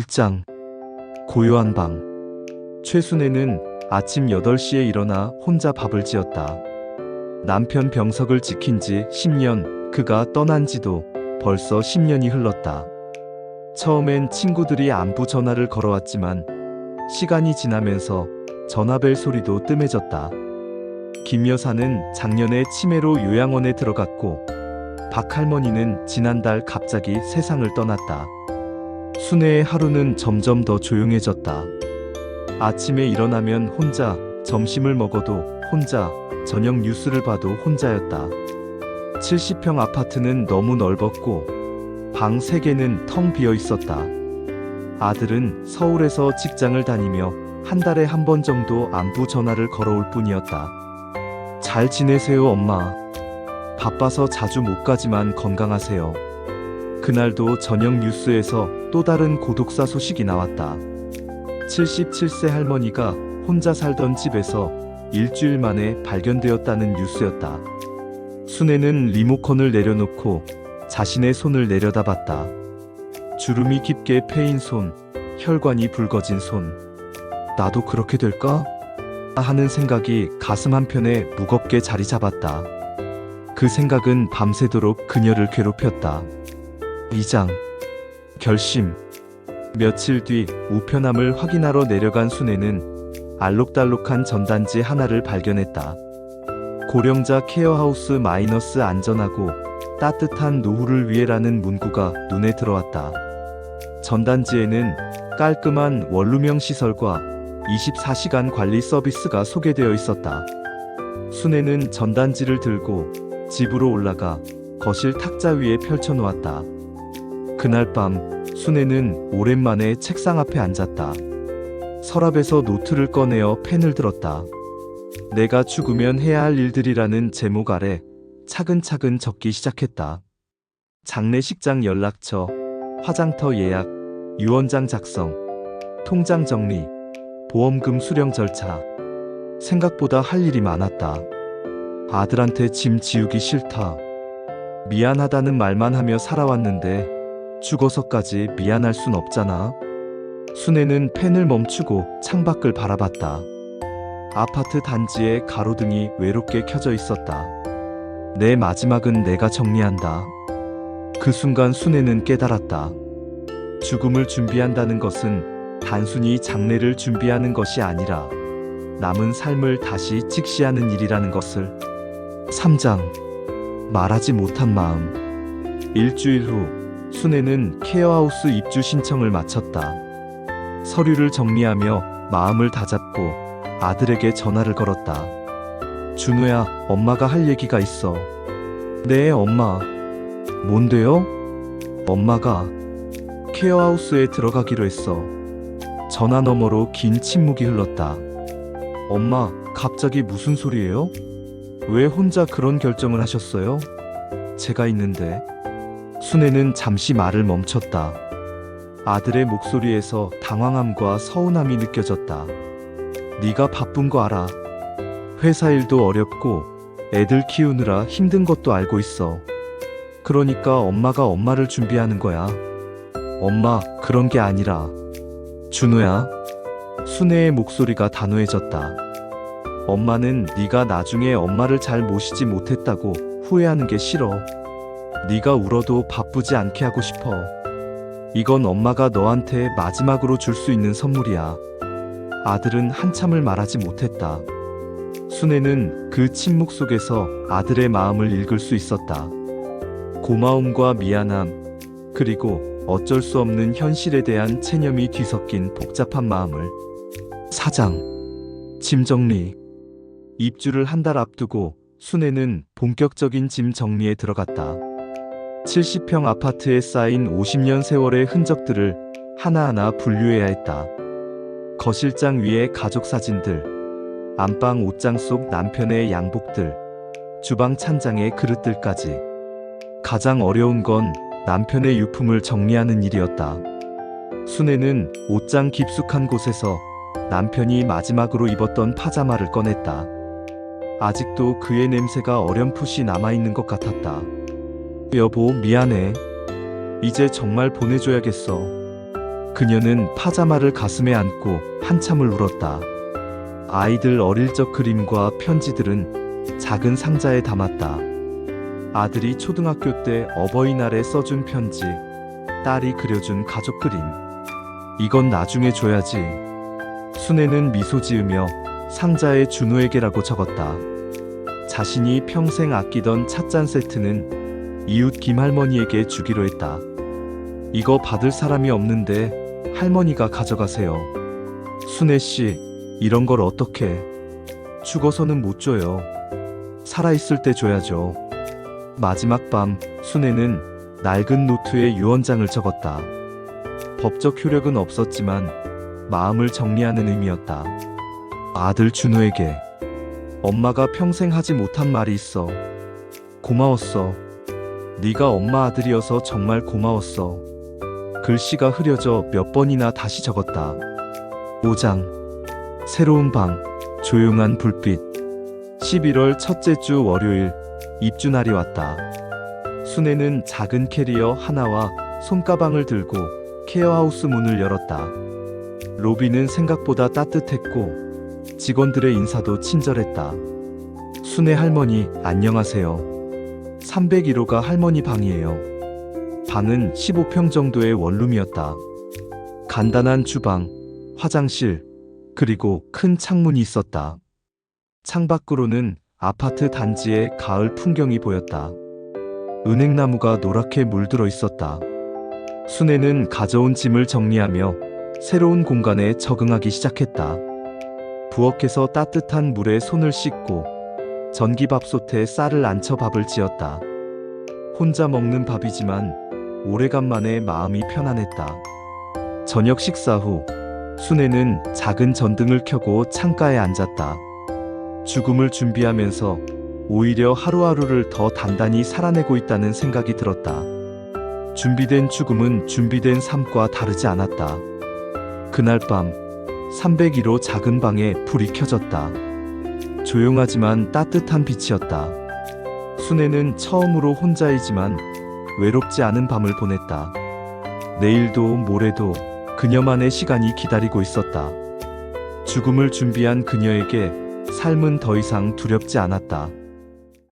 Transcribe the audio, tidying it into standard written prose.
1장 고요한 밤. 최순애는 아침 8시에 일어나 혼자 밥을 지었다. 남편 병석을 지킨 지 10년, 그가 떠난 지도 벌써 10년이 흘렀다. 처음엔 친구들이 안부 전화를 걸어왔지만 시간이 지나면서 전화벨 소리도 뜸해졌다. 김 여사는 작년에 치매로 요양원에 들어갔고 박 할머니는 지난달 갑자기 세상을 떠났다. 순애의 하루는 점점 더 조용해졌다. 아침에 일어나면 혼자, 점심을 먹어도 혼자, 저녁 뉴스를 봐도 혼자였다. 70평 아파트는 너무 넓었고 방 3개는 텅 비어 있었다. 아들은 서울에서 직장을 다니며 한 달에 한 번 정도 안부 전화를 걸어올 뿐이었다. 잘 지내세요, 엄마. 바빠서 자주 못 가지만 건강하세요. 그날도 저녁 뉴스에서 또 다른 고독사 소식이 나왔다. 77세 할머니가 혼자 살던 집에서 일주일 만에 발견되었다는 뉴스였다. 순애는 리모컨을 내려놓고 자신의 손을 내려다봤다. 주름이 깊게 패인 손, 혈관이 붉어진 손. 나도 그렇게 될까? 하는 생각이 가슴 한편에 무겁게 자리 잡았다. 그 생각은 밤새도록 그녀를 괴롭혔다. 2장 결심. 며칠 뒤 우편함을 확인하러 내려간 순애는 알록달록한 전단지 하나를 발견했다. 고령자 케어하우스 마이너스 안전하고 따뜻한 노후를 위해라는 문구가 눈에 들어왔다. 전단지에는 깔끔한 원룸형 시설과 24시간 관리 서비스가 소개되어 있었다. 순애는 전단지를 들고 집으로 올라가 거실 탁자 위에 펼쳐놓았다. 그날 밤 순애는 오랜만에 책상 앞에 앉았다. 서랍에서 노트를 꺼내어 펜을 들었다. 내가 죽으면 해야 할 일들이라는 제목 아래 차근차근 적기 시작했다. 장례식장 연락처, 화장터 예약, 유언장 작성, 통장 정리, 보험금 수령 절차. 생각보다 할 일이 많았다. 아들한테 짐 지우기 싫다. 미안하다는 말만 하며 살아왔는데 죽어서까지 미안할 순 없잖아. 순애는 펜을 멈추고 창밖을 바라봤다. 아파트 단지에 가로등이 외롭게 켜져 있었다. 내 마지막은 내가 정리한다. 그 순간 순애는 깨달았다. 죽음을 준비한다는 것은 단순히 장례를 준비하는 것이 아니라 남은 삶을 다시 직시하는 일이라는 것을. 3장 말하지 못한 마음. 일주일 후 순애는 케어하우스 입주 신청을 마쳤다. 서류를 정리하며 마음을 다잡고 아들에게 전화를 걸었다. 준우야, 엄마가 할 얘기가 있어. 네, 엄마. 뭔데요? 엄마가 케어하우스에 들어가기로 했어. 전화 너머로 긴 침묵이 흘렀다. 엄마, 갑자기 무슨 소리예요? 왜 혼자 그런 결정을 하셨어요? 제가 있는데. 순애는 잠시 말을 멈췄다. 아들의 목소리에서 당황함과 서운함이 느껴졌다. 네가 바쁜 거 알아. 회사 일도 어렵고 애들 키우느라 힘든 것도 알고 있어. 그러니까 엄마가 엄마를 준비하는 거야. 엄마, 그런 게 아니라. 준우야. 순애의 목소리가 단호해졌다. 엄마는 네가 나중에 엄마를 잘 모시지 못했다고 후회하는 게 싫어. 네가 울어도 바쁘지 않게 하고 싶어. 이건 엄마가 너한테 마지막으로 줄 수 있는 선물이야. 아들은 한참을 말하지 못했다. 순애는 그 침묵 속에서 아들의 마음을 읽을 수 있었다. 고마움과 미안함, 그리고 어쩔 수 없는 현실에 대한 체념이 뒤섞인 복잡한 마음을. 4장 짐 정리. 입주를 한 달 앞두고 순애는 본격적인 짐 정리에 들어갔다. 70평 아파트에 쌓인 50년 세월의 흔적들을 하나하나 분류해야 했다. 거실장 위에 가족 사진들, 안방 옷장 속 남편의 양복들, 주방 찬장의 그릇들까지. 가장 어려운 건 남편의 유품을 정리하는 일이었다. 순애는 옷장 깊숙한 곳에서 남편이 마지막으로 입었던 파자마를 꺼냈다. 아직도 그의 냄새가 어렴풋이 남아있는 것 같았다. 여보, 미안해. 이제 정말 보내줘야겠어. 그녀는 파자마를 가슴에 안고 한참을 울었다. 아이들 어릴 적 그림과 편지들은 작은 상자에 담았다. 아들이 초등학교 때 어버이날에 써준 편지, 딸이 그려준 가족 그림. 이건 나중에 줘야지. 순애는 미소 지으며 상자에 준호에게라고 적었다. 자신이 평생 아끼던 찻잔 세트는 이웃 김할머니에게 주기로 했다. 이거 받을 사람이 없는데 할머니가 가져가세요. 순애 씨, 이런 걸 어떻게? 죽어서는 못 줘요. 살아있을 때 줘야죠. 마지막 밤, 순애는 낡은 노트에 유언장을 적었다. 법적 효력은 없었지만 마음을 정리하는 의미였다. 아들 준호에게 엄마가 평생 하지 못한 말이 있어. 고마웠어. 네가 엄마 아들이어서 정말 고마웠어. 글씨가 흐려져 몇 번이나 다시 적었다. 5장. 새로운 방, 조용한 불빛. 11월 첫째 주 월요일, 입주날이 왔다. 순애는 작은 캐리어 하나와 손가방을 들고 케어하우스 문을 열었다. 로비는 생각보다 따뜻했고 직원들의 인사도 친절했다. 순애 할머니, 안녕하세요. 301호가 할머니 방이에요. 방은 15평 정도의 원룸이었다. 간단한 주방, 화장실, 그리고 큰 창문이 있었다. 창밖으로는 아파트 단지의 가을 풍경이 보였다. 은행나무가 노랗게 물들어 있었다. 순애는 가져온 짐을 정리하며 새로운 공간에 적응하기 시작했다. 부엌에서 따뜻한 물에 손을 씻고 전기밥솥에 쌀을 안쳐 밥을 지었다. 혼자 먹는 밥이지만 오래간만에 마음이 편안했다. 저녁 식사 후 순애는 작은 전등을 켜고 창가에 앉았다. 죽음을 준비하면서 오히려 하루하루를 더 단단히 살아내고 있다는 생각이 들었다. 준비된 죽음은 준비된 삶과 다르지 않았다. 그날 밤 301호 작은 방에 불이 켜졌다. 조용하지만 따뜻한 빛이었다. 순애는 처음으로 혼자이지만 외롭지 않은 밤을 보냈다. 내일도 모레도 그녀만의 시간이 기다리고 있었다. 죽음을 준비한 그녀에게 삶은 더 이상 두렵지 않았다.